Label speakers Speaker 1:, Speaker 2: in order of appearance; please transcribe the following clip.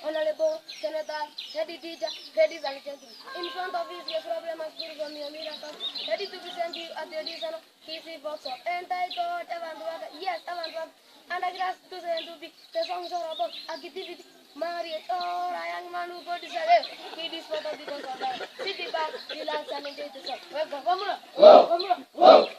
Speaker 1: Honorable Senator, Head Teacher, ladies and gentlemen, in front of his problem as Guru Gami Miracle, ready to present you at the edition of PC Workshop. Entitled Evan, yes, Evan, and I ask to say to be the songs are about activity. Maria, oh, I am Manu, go to Sare. He is for the because of that. City back, relax and enjoy the song. Whoa.